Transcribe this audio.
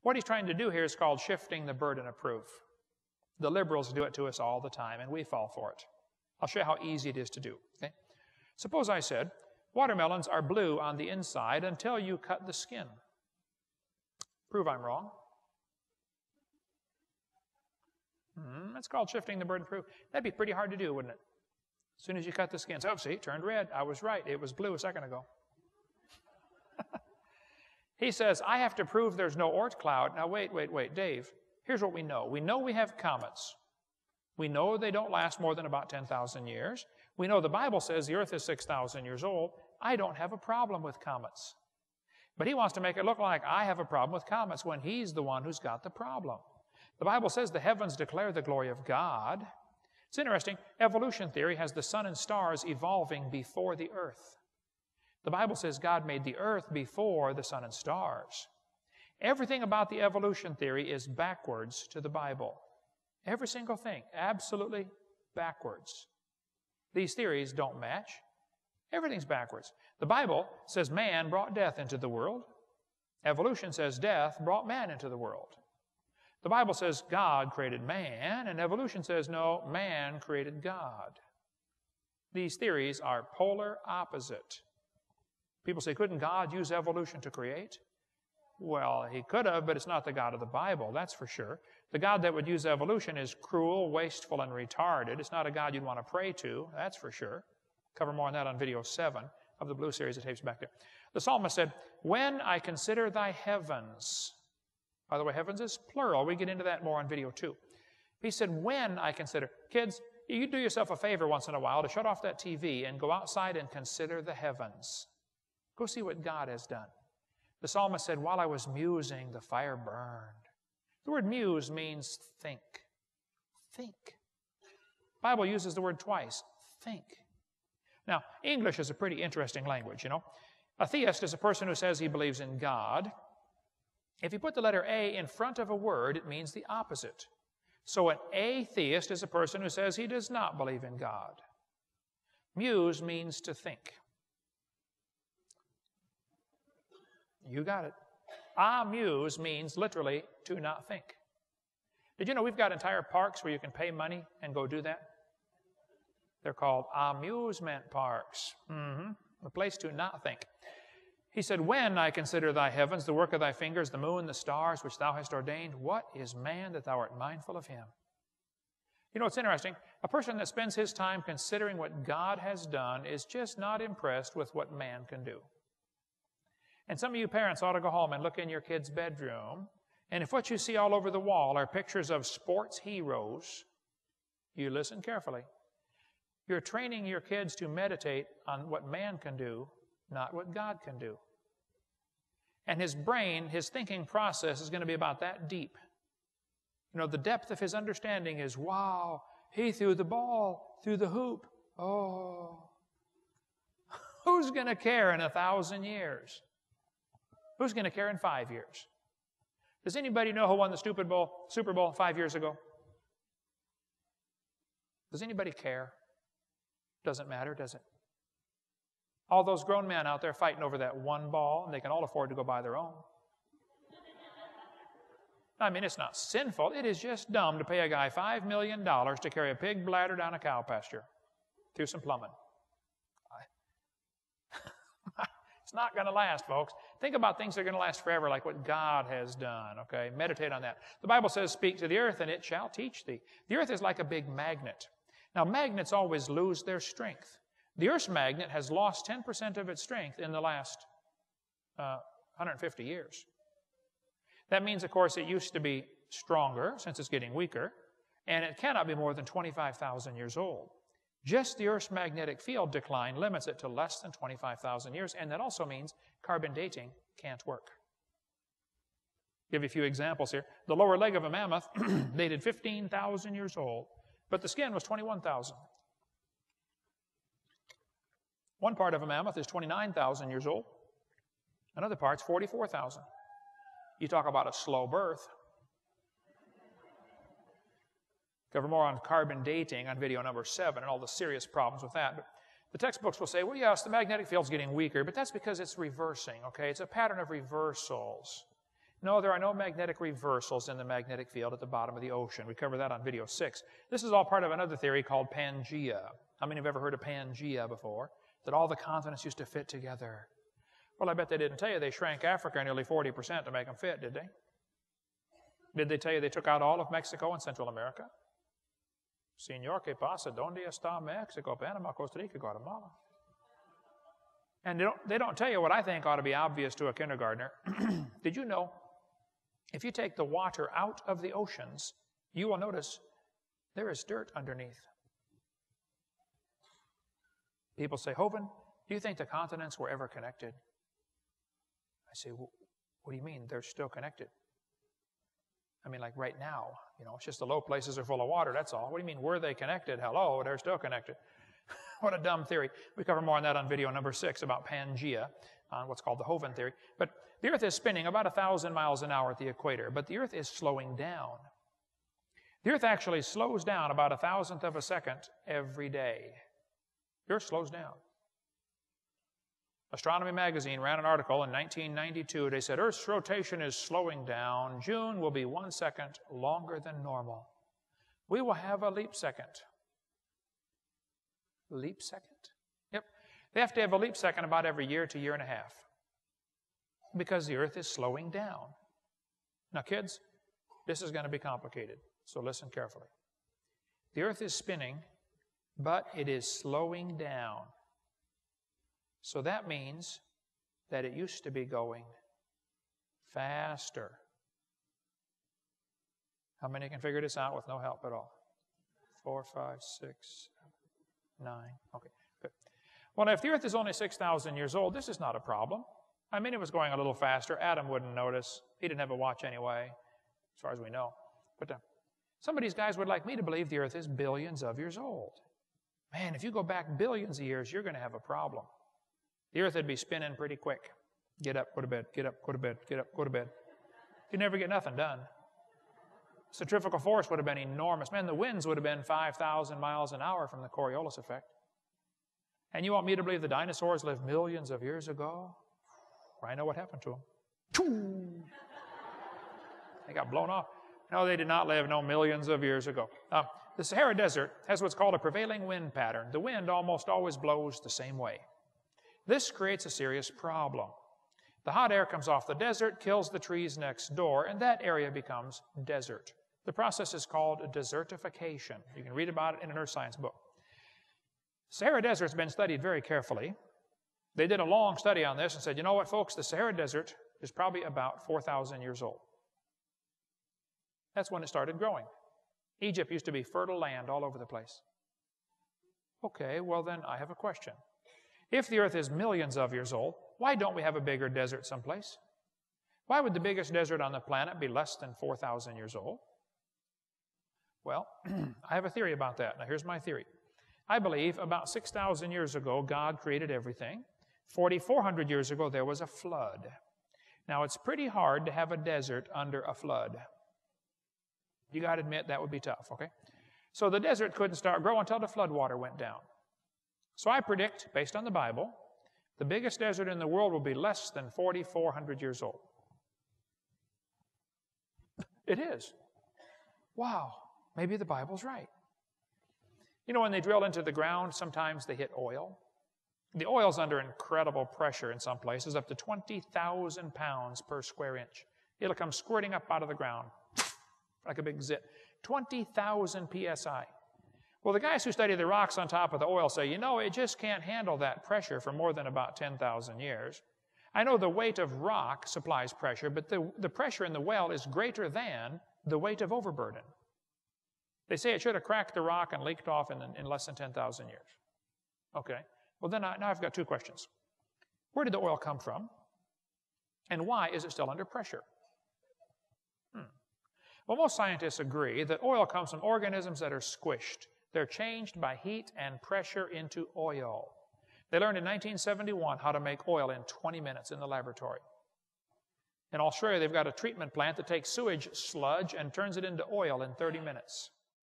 What he's trying to do here is called shifting the burden of proof. The liberals do it to us all the time, and we fall for it. I'll show you how easy it is to do. Okay? Suppose I said, watermelons are blue on the inside until you cut the skin. Prove I'm wrong. That's called shifting the burden of proof. That'd be pretty hard to do, wouldn't it? As soon as you cut the skin, so see, it turned red. I was right. It was blue a second ago. He says, I have to prove there's no Oort cloud. Now, wait, Dave. Here's what we know. We know we have comets. We know they don't last more than about 10,000 years. We know the Bible says the earth is 6,000 years old. I don't have a problem with comets. But he wants to make it look like I have a problem with comets when he's the one who's got the problem. The Bible says the heavens declare the glory of God. It's interesting. Evolution theory has the sun and stars evolving before the earth. The Bible says God made the earth before the sun and stars. Everything about the evolution theory is backwards to the Bible. Every single thing, absolutely backwards. These theories don't match. Everything's backwards. The Bible says man brought death into the world. Evolution says death brought man into the world. The Bible says God created man, and evolution says no, man created God. These theories are polar opposite. People say, couldn't God use evolution to create? Well, he could have, but it's not the God of the Bible, that's for sure. The God that would use evolution is cruel, wasteful, and retarded. It's not a God you'd want to pray to, that's for sure. Cover more on that on video 7 of the Blue series of tapes back there. The psalmist said, when I consider thy heavens. By the way, heavens is plural. We get into that more on video 2. He said, when I consider. Kids, you do yourself a favor once in a while to shut off that TV and go outside and consider the heavens. Go see what God has done. The psalmist said, while I was musing, the fire burned. The word muse means think. Think. The Bible uses the word twice. Think. Now, English is a pretty interesting language, you know. A theist is a person who says he believes in God. If you put the letter A in front of a word, it means the opposite. So an atheist is a person who says he does not believe in God. Muse means to think. You got it. Amuse means literally to not think. Did you know we've got entire parks where you can pay money and go do that? They're called amusement parks. A place to not think. He said, when I consider thy heavens, the work of thy fingers, the moon, the stars, which thou hast ordained, what is man that thou art mindful of him? You know, it's interesting. A person that spends his time considering what God has done is just not impressed with what man can do. And some of you parents ought to go home and look in your kid's bedroom, and if what you see all over the wall are pictures of sports heroes, you listen carefully. You're training your kids to meditate on what man can do, not what God can do. And his brain, his thinking process is going to be about that deep. You know, the depth of his understanding is, wow, he threw the ball through the hoop. Oh, who's going to care in 1,000 years? Who's going to care in 5 years? Does anybody know who won the Super Bowl 5 years ago? Does anybody care? Doesn't matter, does it? All those grown men out there fighting over that one ball, and they can all afford to go buy their own. I mean, it's not sinful. It is just dumb to pay a guy $5 million to carry a pig bladder down a cow pasture through some plumbing. It's not going to last, folks. Think about things that are going to last forever, like what God has done, okay? Meditate on that. The Bible says, speak to the earth, and it shall teach thee. The earth is like a big magnet. Now, magnets always lose their strength. The Earth's magnet has lost 10% of its strength in the last 150 years. That means, of course, it used to be stronger, since it's getting weaker, and it cannot be more than 25,000 years old. Just the Earth's magnetic field decline limits it to less than 25,000 years, and that also means carbon dating can't work. Give you a few examples here. The lower leg of a mammoth dated 15,000 years old, but the skin was 21,000. One part of a mammoth is 29,000 years old. Another part's 44,000. You talk about a slow birth. Cover more on carbon dating on video number 7 and all the serious problems with that. But the textbooks will say, well, yes, the magnetic field's getting weaker, but that's because it's reversing, okay? It's a pattern of reversals. No, there are no magnetic reversals in the magnetic field at the bottom of the ocean. We covered that on video 6. This is all part of another theory called Pangea. How many have ever heard of Pangea before? That all the continents used to fit together. Well, I bet they didn't tell you they shrank Africa nearly 40% to make them fit, did they? Did they tell you they took out all of Mexico and Central America? Señor, ¿qué pasa? ¿Dónde está Mexico, Panama, Costa Rica, Guatemala? And they don't tell you what I think ought to be obvious to a kindergartner. Did you know, if you take the water out of the oceans, you will notice there is dirt underneath. People say, Hovind, do you think the continents were ever connected? I say, well, what do you mean? They're still connected. I mean, like right now, it's just the low places are full of water, that's all. What do you mean, were they connected? Hello, they're still connected. What a dumb theory. We cover more on that on video number 6 about Pangea, on what's called the Hovind theory. But the Earth is spinning about 1,000 miles an hour at the equator, but the Earth is slowing down. The Earth actually slows down about 1,000th of a second every day. The Earth slows down. Astronomy magazine ran an article in 1992. They said, Earth's rotation is slowing down. June will be 1 second longer than normal. We will have a leap second. Leap second? Yep. They have to have a leap second about every year to year and a half because the Earth is slowing down. Now, kids, this is going to be complicated, so listen carefully. The Earth is spinning, but it is slowing down. So that means that it used to be going faster. How many can figure this out with no help at all? 4, 5, 6, 7, 9. Okay, good. Well, if the Earth is only 6,000 years old, this is not a problem. I mean, it was going a little faster. Adam wouldn't notice. He didn't have a watch anyway, as far as we know. But some of these guys would like me to believe the Earth is billions of years old. Man, if you go back billions of years, you're going to have a problem. The Earth would be spinning pretty quick. Get up, go to bed, get up, go to bed, get up, go to bed. You'd never get nothing done. Centrifugal force would have been enormous. Man, the winds would have been 5,000 miles an hour from the Coriolis effect. And you want me to believe the dinosaurs lived millions of years ago? I know what happened to them. They got blown off. No, they did not live millions of years ago. The Sahara Desert has what's called a prevailing wind pattern. The wind almost always blows the same way. This creates a serious problem. The hot air comes off the desert, kills the trees next door, and that area becomes desert. The process is called desertification. You can read about it in an earth science book. Sahara Desert's been studied very carefully. They did a long study on this and said, you know what, folks, the Sahara Desert is probably about 4,000 years old. That's when it started growing. Egypt used to be fertile land all over the place. Okay, well then I have a question. If the Earth is millions of years old, why don't we have a bigger desert someplace? Why would the biggest desert on the planet be less than 4,000 years old? Well, I have a theory about that. Now, here's my theory. I believe about 6,000 years ago, God created everything. 4,400 years ago, there was a flood. Now, it's pretty hard to have a desert under a flood. You got to admit that would be tough, okay? So the desert couldn't start growing until the flood water went down. So I predict, based on the Bible, the biggest desert in the world will be less than 4,400 years old. It is. Wow, maybe the Bible's right. You know, when they drill into the ground, sometimes they hit oil. The oil's under incredible pressure in some places, up to 20,000 pounds per square inch. It'll come squirting up out of the ground like a big zit. 20,000 psi. Well, the guys who study the rocks on top of the oil say, you know, it just can't handle that pressure for more than about 10,000 years. I know the weight of rock supplies pressure, but the pressure in the well is greater than the weight of overburden. They say it should have cracked the rock and leaked off in less than 10,000 years. Okay, well then now I've got two questions. Where did the oil come from? And why is it still under pressure? Well, most scientists agree that oil comes from organisms that are squished. They're changed by heat and pressure into oil. They learned in 1971 how to make oil in 20 minutes in the laboratory. In Australia, they've got a treatment plant that takes sewage sludge and turns it into oil in 30 minutes.